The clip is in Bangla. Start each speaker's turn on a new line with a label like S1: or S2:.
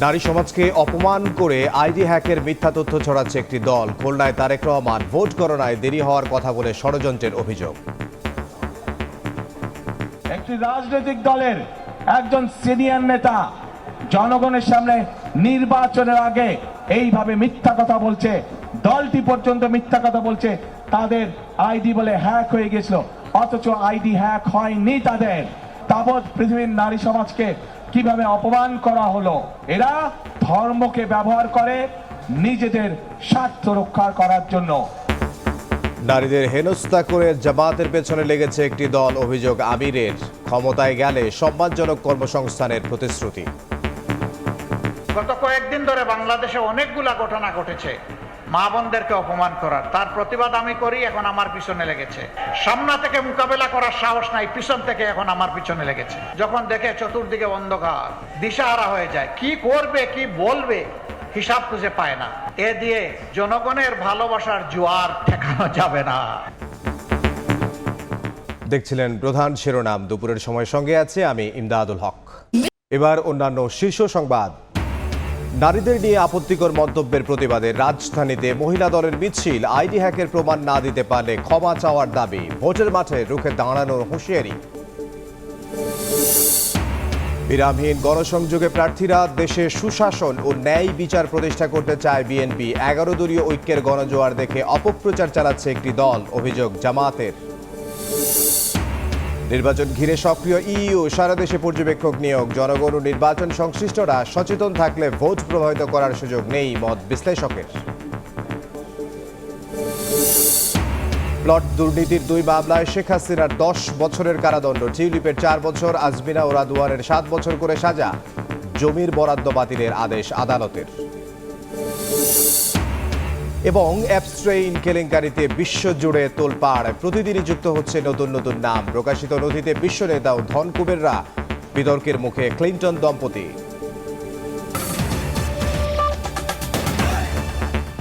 S1: নারী সমাজকে অপমান করে আইডি হ্যাকের মিথ্যা তথ্য ছড়াচ্ছে একটি দল। খুলনায় তারেক রহমান ভোট গণনায় দেরি হওয়ার কথা বলে ষড়যন্ত্রের অভিযোগ।
S2: একটি রাজনৈতিক দলের একজন সিনিয়র নেতা জনগণের সামনে নির্বাচনের আগে এইভাবে মিথ্যা কথা বলছে, দলটি পর্যন্ত মিথ্যা কথা বলছে তাদের আইডি বলে হ্যাক হয়ে গেছিল, অথচ আইডি হ্যাক হয়নি তাদের। তাবৎ পৃথিবীর নারী সমাজকে কিভাবে অপমান করা হলো। এরা ধর্মকে ব্যবহার করে নিজেদের স্বার্থ রক্ষা করার জন্য।
S1: নারীদের হেনস্থা করে জামাতের পেছনে লেগেছে একটি দল। অভিযোগ আমিরের, ক্ষমতায় গেলে সম্মানজনক কর্মসংস্থানের প্রতিশ্রুতি।
S3: গত কয়েকদিন ধরে বাংলাদেশে অনেকগুলা ঘটনা ঘটেছে মা বোনদেরকে অপমান করার, তার প্রতিবাদ আমি করি, এখন আমার পিছনে লেগেছে। সামনা থেকে মোকাবেলা করার সাহস নাই, পিছন থেকে এখন আমার পিছনে লেগেছে। যখন দেখে চতুর্দিকে অন্ধকার, দিশাহারা হয়ে যায়, কি করবে কি বলবে হিসাব খুঁজে পায় না। এ দিয়ে জনগণের ভালোবাসার জোয়ার ঠেকানো যাবে না।
S1: দেখছিলেন প্রধান শিরোনাম। দুপুরের সময় সঙ্গে আছে আমি ইমদাদুল হক। এবার অন্যান্য শীর্ষ সংবাদ। নারীদের নিয়ে আপত্তিকর মন্তব্যের প্রতিবাদে রাজধানীতে মহিলা দলের মিছিল। আইডি হ্যাকের প্রমাণ না দিতে পারলে ক্ষমা চাওয়ার দাবি। ভোটের মাঠে রুখে দাঁড়ানোর হুঁশিয়ারি। বিরামহীন গণসংযোগে প্রার্থীরা দেশে সুশাসন ও ন্যায় বিচার প্রতিষ্ঠা করতে চায় বিএনপি। 11 দলীয় ঐক্যের গণজোয়ার দেখে অপপ্রচার চালাচ্ছে একটি দল, অভিযোগ জামাতের। নির্বাচন ঘিরে সক্রিয় ইইউ, সারা দেশে পর্যবেক্ষক নিয়োগ। জনগণ ও নির্বাচন সংশ্লিষ্টরা সচেতন থাকলে ভোট প্রভাবিত করার সুযোগ নেই, মত বিশ্লেষকের। প্লট দুর্নীতির 2 মামলায় শেখ হাসিনার 10 বছরের কারাদণ্ড। টিউলিপের 4 বছর, আজমিনা ও রাদওয়ানের 7 বছর করে সাজা। জমির বরাদ্দ বাতিলের আদেশ আদালতের। এবং অ্যাপস্ট্রেইন কেলেঙ্কারিতে বিশ্বজুড়ে তোলপাড়। প্রতিদিনই যুক্ত হচ্ছে নতুন নতুন নাম। প্রকাশিত নথিতে বিশ্ব নেতা ও ধনকুবেররা। বিতর্কের মুখে ক্লিন্টন দম্পতি।